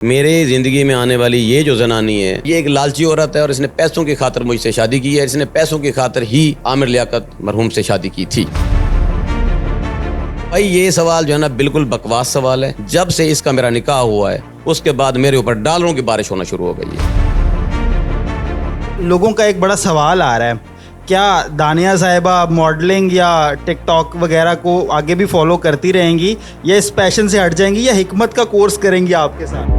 میرے زندگی میں آنے والی یہ جو زنانی ہے یہ ایک لالچی عورت ہے اور اس نے پیسوں کی خاطر مجھ سے شادی کی ہے. اس نے پیسوں کی خاطر ہی عامر لیاقت مرحوم سے شادی کی تھی. بھائی یہ سوال جو ہے نا بالکل بکواس سوال ہے. جب سے اس کا میرا نکاح ہوا ہے اس کے بعد میرے اوپر ڈالروں کی بارش ہونا شروع ہو گئی ہے. لوگوں کا ایک بڑا سوال آ رہا ہے، کیا دانیہ صاحبہ ماڈلنگ یا ٹک ٹاک وغیرہ کو آگے بھی فالو کرتی رہیں گی یا اس پیشن سے ہٹ جائیں گی یا حکمت کا کورس کریں گی آپ کے ساتھ؟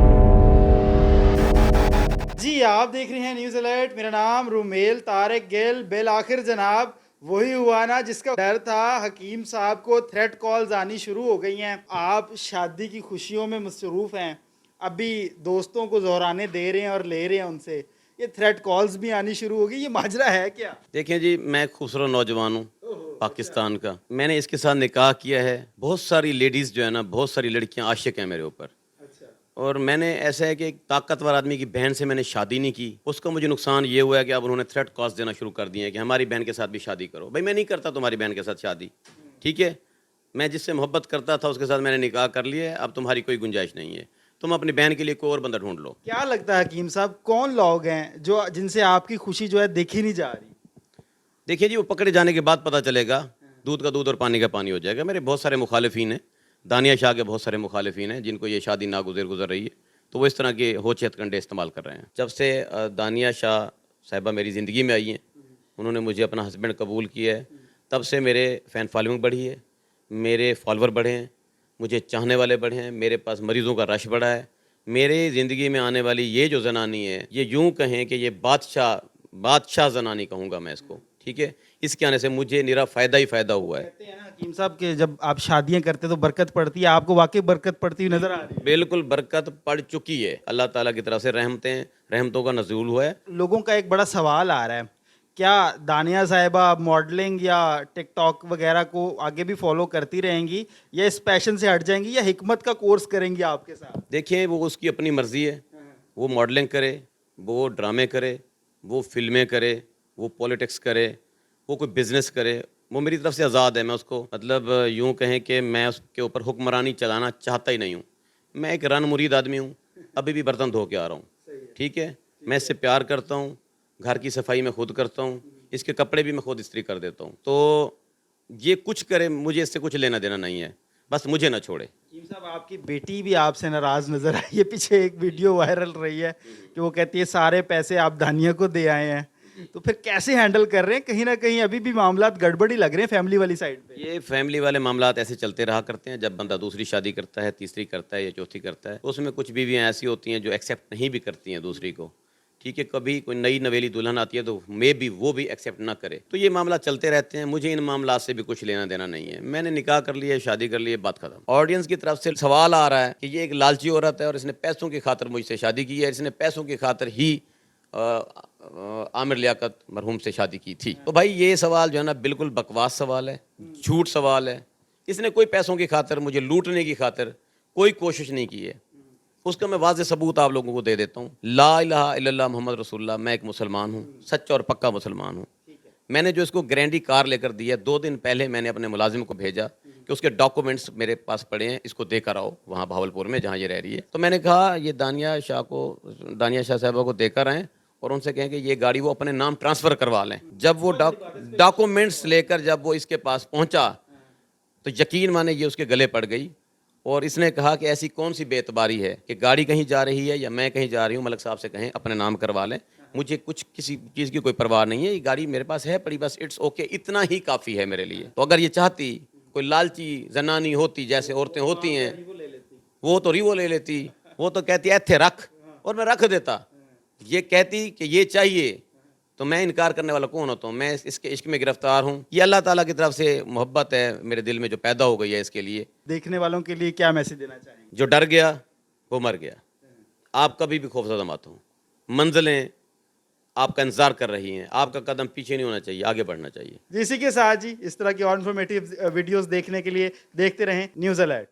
جی آپ دیکھ رہے ہیں نیوز الرٹ. میرا نام رومیل طارق گل. بالآخر جناب وہی ہوا نا جس کا ڈر تھا. حکیم صاحب کو تھریٹ کالز آنی شروع ہو گئی ہیں. آپ شادی کی خوشیوں میں مصروف ہیں، ابھی دوستوں کو زہرانے دے رہے ہیں اور لے رہے ہیں ان سے، یہ تھریٹ کالز بھی آنی شروع ہو گئی. یہ ماجرا ہے کیا؟ دیکھیں جی، میں ایک خوبصورت نوجوان ہوں پاکستان کا. میں نے اس کے ساتھ نکاح کیا ہے. بہت ساری لیڈیز جو ہے نا، بہت ساری لڑکیاں عاشق ہیں میرے اوپر. اور میں نے ایسا ہے کہ ایک طاقتور آدمی کی بہن سے میں نے شادی نہیں کی. اس کا مجھے نقصان یہ ہوا ہے کہ اب انہوں نے تھریٹ کالز دینا شروع کر دیے ہیں کہ ہماری بہن کے ساتھ بھی شادی کرو. بھائی میں نہیں کرتا تمہاری بہن کے ساتھ شادی، ٹھیک ہے؟ میں جس سے محبت کرتا تھا اس کے ساتھ میں نے نکاح کر لیا ہے. اب تمہاری کوئی گنجائش نہیں ہے. تم اپنی بہن کے لیے کوئی اور بندہ ڈھونڈ لو. کیا لگتا ہے حکیم صاحب کون لوگ ہیں جو جن سے آپ کی خوشی جو ہے دیکھی نہیں جا رہی؟ دیکھیے جی، وہ پکڑے جانے کے بعد پتہ چلے گا. دودھ کا دودھ اور پانی کا پانی ہو جائے گا. میرے بہت سارے مخالفین ہیں. دانیہ شاہ کے بہت سارے مخالفین ہیں جن کو یہ شادی ناگزیر رہی ہے، تو وہ اس طرح کے ہوچ ہتھ کنڈے استعمال کر رہے ہیں. جب سے دانیہ شاہ صاحبہ میری زندگی میں آئی ہیں، انہوں نے مجھے اپنا ہسبینڈ قبول کیا ہے، تب سے میرے فین فالوئنگ بڑھی ہے، میرے فالوور بڑھے ہیں، مجھے چاہنے والے بڑھے ہیں، میرے پاس مریضوں کا رش بڑھا ہے. میرے زندگی میں آنے والی یہ جو زنانی ہے، یہ یوں کہیں کہ یہ بادشاہ زنانی کہوں گا میں اس کو، ٹھیک ہے؟ اس کے آنے سے مجھے نرا فائدہ ہی فائدہ ہوا ہے. کہتے ہیں نا حکیم صاحب کہ جب آپ شادیاں کرتے تو برکت پڑتی ہے، آپ کو واقعی برکت پڑتی ہوئی نظر آ رہی ہے؟ بالکل برکت پڑ چکی ہے. اللہ تعالیٰ کی طرف سے رحمتوں کا نزول ہوا ہے. لوگوں کا ایک بڑا سوال آ رہا ہے، کیا دانیہ صاحبہ ماڈلنگ یا ٹک ٹاک وغیرہ کو آگے بھی فالو کرتی رہیں گی یا اس پیشن سے ہٹ جائیں گی یا حکمت کا کورس کریں گی آپ کے ساتھ؟ دیکھیں وہ اس کی اپنی مرضی ہے. وہ ماڈلنگ کرے، وہ ڈرامے کرے، وہ فلمیں کرے، وہ پولیٹکس کرے، وہ کوئی بزنس کرے. وہ میری طرف سے آزاد ہے. میں اس کو مطلب یوں کہیں کہ میں اس کے اوپر حکمرانی چلانا چاہتا ہی نہیں ہوں. میں ایک رن مرید آدمی ہوں. ابھی بھی برتن دھو کے آ رہا ہوں، ٹھیک ہے؟ میں اس سے پیار کرتا ہوں. گھر کی صفائی میں خود کرتا ہوں. اس کے کپڑے بھی میں خود استری کر دیتا ہوں. تو یہ کچھ کرے، مجھے اس سے کچھ لینا دینا نہیں ہے. بس مجھے نہ چھوڑے. حکیم صاحب آپ کی بیٹی بھی آپ سے ناراض نظر آئی ہے. پیچھے ایک ویڈیو وائرل رہی ہے کہ وہ کہتی ہے سارے پیسے آپ دانیہ کو دے آئے ہیں. تو پھر کیسے ہینڈل کر رہے ہیں؟ کہیں نہ کہیں ابھی بھی معاملات گڑبڑ ہی لگ رہے ہیں فیملی والی سائڈ پہ. یہ فیملی والے معاملات ایسے چلتے رہا کرتے ہیں. جب بندہ دوسری شادی کرتا ہے، تیسری کرتا ہے یا چوتھی کرتا ہے، تو اس میں کچھ بیویاں ایسی ہوتی ہیں جو ایکسیپٹ نہیں بھی کرتی ہیں دوسری کو، ٹھیک ہے؟ کبھی کوئی نئی نویلی دلہن آتی ہے تو وہ بھی ایکسیپٹ نہ کرے. تو یہ معاملات چلتے رہتے ہیں. مجھے ان معاملات سے بھی کچھ لینا دینا نہیں ہے. میں نے نکاح کر لیا، شادی کر لی، بات ختم. آڈینس کی طرف سے سوال آ رہا ہے کہ یہ ایک لالچی عورت ہے اور اس نے پیسوں کی خاطر مجھ سے شادی کی ہے. اس نے پیسوں کی خاطر ہی عامر لیاقت مرحوم سے شادی کی تھی. تو بھائی یہ سوال جو ہے نا بالکل بکواس سوال ہے، جھوٹ سوال ہے. اس نے کوئی پیسوں کی خاطر، مجھے لوٹنے کی خاطر کوئی کوشش نہیں کی ہے. اس کا میں واضح ثبوت آپ لوگوں کو دے دیتا ہوں. لا الہ الا اللہ محمد رسول اللہ. میں ایک مسلمان ہوں، سچا اور پکا مسلمان ہوں. میں نے جو اس کو گرینڈی کار لے کر دی ہے، 2 دن پہلے میں نے اپنے ملازم کو بھیجا کہ اس کے ڈاکومنٹس میرے پاس پڑے ہیں، اس کو دے کر آؤ وہاں بہاولپور میں جہاں یہ رہ رہی ہے. تو میں نے کہا یہ دانیہ شاہ صاحبہ کو دے کر آئیں اور ان سے کہیں کہ یہ گاڑی وہ اپنے نام ٹرانسفر کروا لیں. جب وہ ڈاکومنٹس لے کر جب وہ اس کے پاس پہنچا تو یقین مانے یہ اس کے گلے پڑ گئی. اور اس نے کہا کہ ایسی کون سی بے اعتباری ہے کہ گاڑی کہیں جا رہی ہے یا میں کہیں جا رہی ہوں، ملک صاحب سے کہیں اپنے نام کروا لیں. مجھے کسی چیز کی کوئی پرواہ نہیں ہے. یہ گاڑی میرے پاس ہے پڑی، بس اٹس اوکے، اتنا ہی کافی ہے میرے لیے. تو اگر یہ چاہتی کوئی لالچی زنانی ہوتی جیسے عورتیں ہوتی ہیں، وہ تو ریوو لے لیتی. وہ تو کہتی ایتھے رکھ اور میں رکھ دیتا. یہ کہتی کہ یہ چاہیے تو میں انکار کرنے والا کون ہوتا ہوں؟ میں اس کے عشق میں گرفتار ہوں. یہ اللہ تعالیٰ کی طرف سے محبت ہے میرے دل میں جو پیدا ہو گئی ہے. اس کے لیے دیکھنے والوں کے لیے کیا میسج دینا چاہیں گے؟ جو ڈر گیا وہ مر گیا. آپ کبھی بھی خوفزدہ مت ہوں. منزلیں آپ کا انتظار کر رہی ہیں. آپ کا قدم پیچھے نہیں ہونا چاہیے، آگے بڑھنا چاہیے. اسی کے ساتھ جی اس طرح کی اور انفارمیٹیو ویڈیوز دیکھنے کے لیے دیکھتے رہیں نیوز الرٹ.